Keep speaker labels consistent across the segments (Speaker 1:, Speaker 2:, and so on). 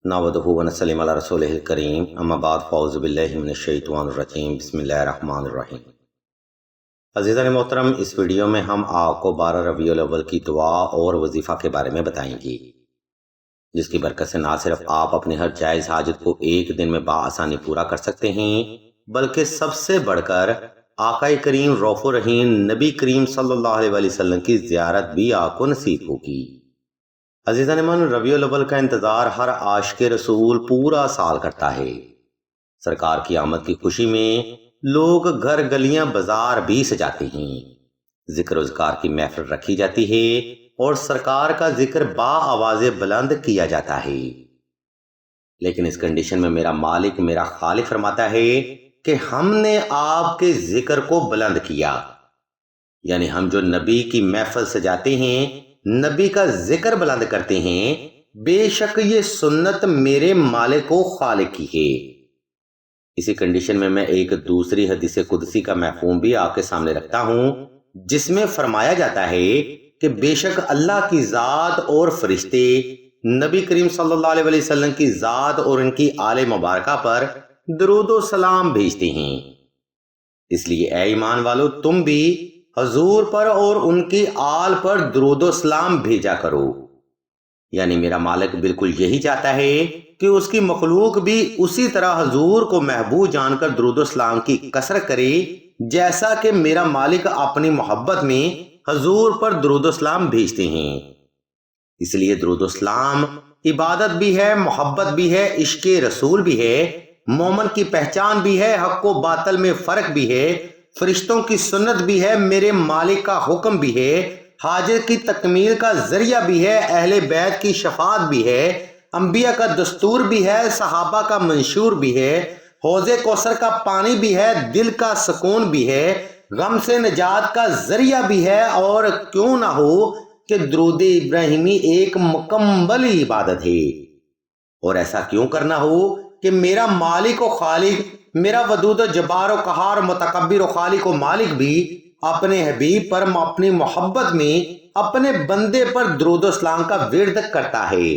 Speaker 1: نحمدہ ونصلی علی رسولہ الکریم اما بعد فاعوذ باللہ من الشیطان الرجیم بسم اللہ الرحمن الرحیم۔ عزیزان محترم، اس ویڈیو میں ہم آپ کو 12 ربیع الاول کی دعا اور وظیفہ کے بارے میں بتائیں گے، جس کی برکت سے نہ صرف آپ اپنی ہر جائز حاجت کو ایک دن میں بآسانی پورا کر سکتے ہیں، بلکہ سب سے بڑھ کر آقا کریم رؤوف الرحیم نبی کریم صلی اللہ علیہ وسلم کی زیارت بھی آپ کو نصیب ہوگی۔ عزیزان من، ربیع الاول کا انتظار ہر عاشق رسول پورا سال کرتا ہے۔ سرکار کی آمد کی خوشی میں لوگ گھر گلیاں بازار بھی سجاتے ہیں، ذکر و اذکار کی محفل رکھی جاتی ہے اور سرکار کا ذکر با آواز بلند کیا جاتا ہے۔ لیکن اس کنڈیشن میں میرا مالک، میرا خالق فرماتا ہے کہ ہم نے آپ کے ذکر کو بلند کیا، یعنی ہم جو نبی کی محفل سجاتے ہیں، نبی کا ذکر بلند کرتے ہیں، بے شک یہ سنت میرے مالک و خالق کی ہے۔ اسی کنڈیشن میں میں ایک دوسری حدیث قدسی کا مفہوم بھی آپ کے سامنے رکھتا ہوں، جس میں فرمایا جاتا ہے کہ بے شک اللہ کی ذات اور فرشتے نبی کریم صلی اللہ علیہ وسلم کی ذات اور ان کی آل مبارکہ پر درود و سلام بھیجتے ہیں۔ اس لیے اے ایمان والو، تم بھی حضور پر اور ان کی آل پر درود و سلام بھیجا کرو۔ یعنی میرا مالک بالکل یہی چاہتا ہے کہ اس کی مخلوق بھی اسی طرح حضور کو محبوب جان کر درود و سلام کی کثرت کرے، جیسا کہ میرا مالک اپنی محبت میں حضور پر درود و سلام بھیجتے ہیں۔ اس لیے درود و سلام عبادت بھی ہے، محبت بھی ہے، عشق رسول بھی ہے، مومن کی پہچان بھی ہے، حق و باطل میں فرق بھی ہے، فرشتوں کی سنت بھی ہے، میرے مالک کا حکم بھی ہے، حاجت کی تکمیل کا ذریعہ بھی ہے، اہل بیت کی شفاعت بھی ہے، انبیاء کا دستور بھی ہے، صحابہ کا منشور بھی ہے، حوض کوثر کا پانی بھی ہے، دل کا سکون بھی ہے، غم سے نجات کا ذریعہ بھی ہے، اور کیوں نہ ہو کہ درود ابراہیمی ایک مکمل عبادت ہے۔ اور ایسا کیوں کرنا ہو کہ میرا مالک و خالق، میرا ودود و جبار و قہار و متکبر و خالق و مالک بھی اپنے حبیب پر اپنی محبت میں اپنے بندے پر درود و سلام کا ورد کرتا ہے۔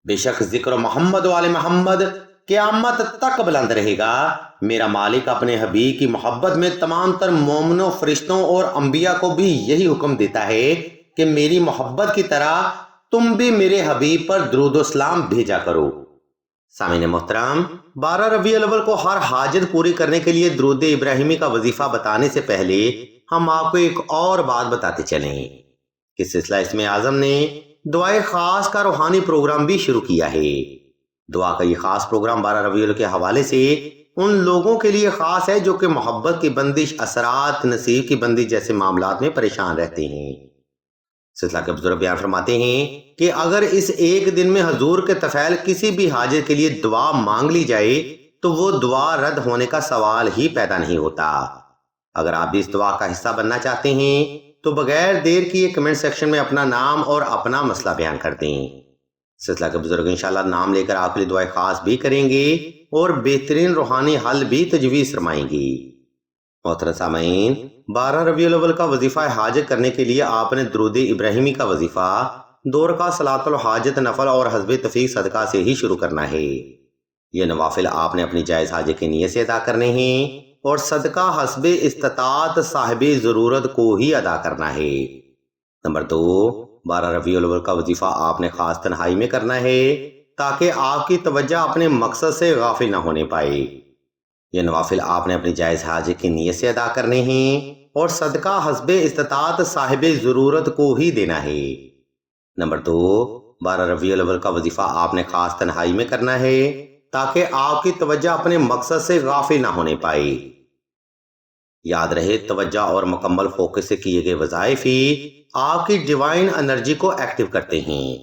Speaker 1: بے شک ذکر محمد و آل محمد قیامت تک بلند رہے گا۔ میرا مالک اپنے حبیب کی محبت میں تمام تر مومنوں، فرشتوں اور انبیاء کو بھی یہی حکم دیتا ہے کہ میری محبت کی طرح تم بھی میرے حبیب پر درود و سلام بھیجا کرو۔ سامعین محترم، 12 ربیع الاول کو ہر حاجت پوری کرنے کے لیے درود ابراہیمی کا وظیفہ بتانے سے پہلے ہم آپ کو ایک اور بات بتاتے چلیں کہ سلسلہ اسم اعظم نے دعائے خاص کا روحانی پروگرام بھی شروع کیا ہے۔ دعا کا یہ خاص پروگرام 12 ربیع الاول کے حوالے سے ان لوگوں کے لیے خاص ہے جو کہ محبت کی بندش، اثرات، نصیب کی بندش جیسے معاملات میں پریشان رہتے ہیں۔ سلسلہ کے بزرگ بیان فرماتے ہیں کہ اگر اس ایک دن میں حضور کے طفیل کسی بھی حاجت کے لیے دعا مانگ لی جائے تو وہ دعا رد ہونے کا سوال ہی پیدا نہیں ہوتا۔ اگر آپ بھی اس دعا کا حصہ بننا چاہتے ہیں تو بغیر دیر کیے کمنٹ سیکشن میں اپنا نام اور اپنا مسئلہ بیان کر دیں۔ سلسلہ کے بزرگ انشاءاللہ نام لے کر آپ کے لیے دعائیں خاص بھی کریں گے اور بہترین روحانی حل بھی تجویز فرمائیں گی۔ محترم سامعین، 12 ربیع الاول کا وظیفہ حاجت کرنے کے لیے آپ نے درود ابراہیمی کا وظیفہ 2 رکعت صلاۃ الحاجت نفل اور حسب توفیق صدقہ سے ہی شروع کرنا ہے۔ یہ نوافل آپ نے اپنی جائز حاجت کی نیت سے ادا کرنے ہیں اور صدقہ حسب استطاعت صاحب ضرورت کو ہی ادا کرنا ہے۔ نمبر 2، 12 ربیع الاول کا وظیفہ آپ نے خاص تنہائی میں کرنا ہے تاکہ آپ کی توجہ اپنے مقصد سے غافل نہ ہونے پائے۔ یہ نوافل آپ نے اپنی جائز حاجت کی نیت سے ادا کرنے ہیں اور صدقہ حسب استطاعت صاحب ضرورت کو ہی دینا ہے۔ نمبر 2، 12 ربیع الاول کا وظیفہ آپ نے خاص تنہائی میں کرنا ہے تاکہ آپ کی توجہ اپنے مقصد سے غافل نہ ہونے پائے۔ یاد رہے، توجہ اور مکمل فوکس سے کیے گئے وظائف ہی آپ کی ڈیوائن انرجی کو ایکٹیو کرتے ہیں۔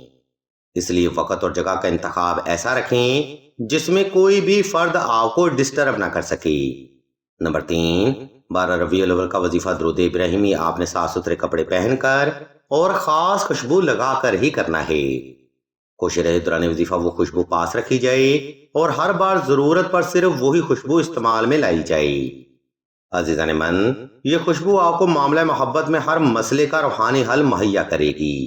Speaker 1: اس لیے وقت اور جگہ کا انتخاب ایسا رکھیں جس میں کوئی بھی فرد آپ کو ڈسٹرب نہ کر سکے۔ نمبر 3، 12 ربیع الاول کا وظیفہ درود ابراہیمی آپ نے صاف ستھرے کپڑے پہن کر اور خاص خوشبو لگا کر ہی کرنا ہے۔ کوشش رہے دوران وظیفہ وہ خوشبو پاس رکھی جائے اور ہر بار ضرورت پر صرف وہی خوشبو استعمال میں لائی جائے۔ عزیزان من، یہ خوشبو آپ کو معاملہ محبت میں ہر مسئلے کا روحانی حل مہیا کرے گی۔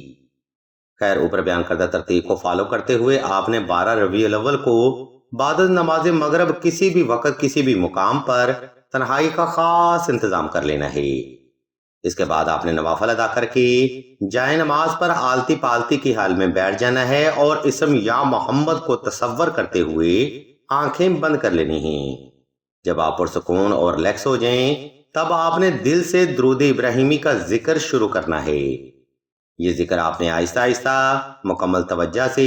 Speaker 1: خیر، اوپر بیان کردہ ترتیب کو فالو کرتے ہوئے آپ نے 12 ربیع الاول کو بعد از نماز مغرب کسی بھی وقت کسی بھی مقام پر تنہائی کا خاص انتظام کر لینا ہے۔ اس کے بعد آپ نے نوافل ادا کر کے جائے نماز پر آلتی پالتی کی حال میں بیٹھ جانا ہے اور اسم یا محمد کو تصور کرتے ہوئے آنکھیں بند کر لینی ہیں۔ جب آپ پرسکون اور ریلیکس ہو جائیں تب آپ نے دل سے درود ابراہیمی کا ذکر شروع کرنا ہے۔ یہ ذکر آپ نے آہستہ آہستہ مکمل توجہ سے،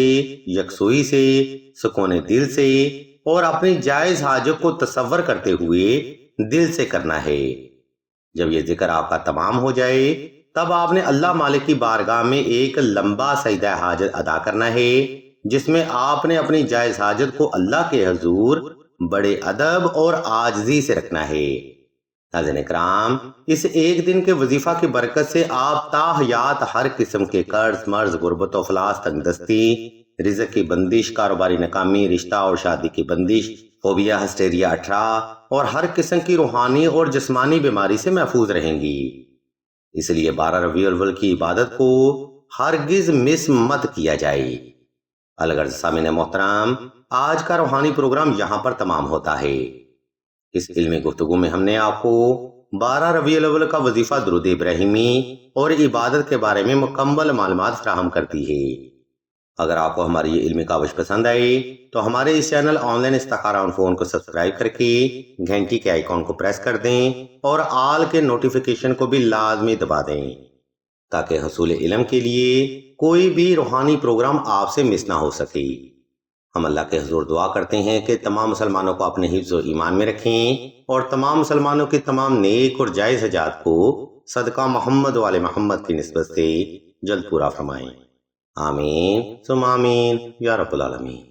Speaker 1: یکسوئی سے، سکون دل سے اور اپنی جائز حاجت کو تصور کرتے ہوئے دل سے کرنا ہے۔ جب یہ ذکر آپ کا تمام ہو جائے تب آپ نے اللہ مالک کی بارگاہ میں ایک لمبا سجدہ حاجت ادا کرنا ہے، جس میں آپ نے اپنی جائز حاجت کو اللہ کے حضور بڑے ادب اور عاجزی سے رکھنا ہے۔ ناظرین اکرام، اس ایک دن کے وظیفہ کی برکت سے آپ تا حیات ہر قسم کے قرض، مرض، غربت و افلاس، تنگ دستی، رزق کی بندش، کاروباری ناکامی، رشتہ اور شادی کی بندش، فوبیا، ہسٹیریا 18 اور ہر قسم کی روحانی اور جسمانی بیماری سے محفوظ رہیں گی۔ اس لیے 12 ربیع الاول کی عبادت کو ہرگز مس مت کیا جائے۔ الغرض سامعین محترم، آج کا روحانی پروگرام یہاں پر تمام ہوتا ہے۔ اس علمی گفتگو میں ہم نے آپ کو 12 ربیع الاول کا وظیفہ درود ابراہیمی اور عبادت کے بارے میں مکمل معلومات فراہم کرتی ہے۔ اگر آپ کو ہماری یہ علمی کاوش پسند آئے تو ہمارے اس چینل آن لائن استخارہ آن فون کو سبسکرائب کر کے گھنٹی کے آئیکن کو پریس کر دیں اور آل کے نوٹیفیکیشن کو بھی لازمی دبا دیں تاکہ حصول علم کے لیے کوئی بھی روحانی پروگرام آپ سے مس نہ ہو سکے۔ ہم اللہ کے حضور دعا کرتے ہیں کہ تمام مسلمانوں کو اپنے حفظ و ایمان میں رکھیں اور تمام مسلمانوں کی تمام نیک اور جائز حاجات کو صدقہ محمد و آل محمد کی نسبت سے جلد پورا فرمائیں۔ آمین ثم آمین یا رب العالمین۔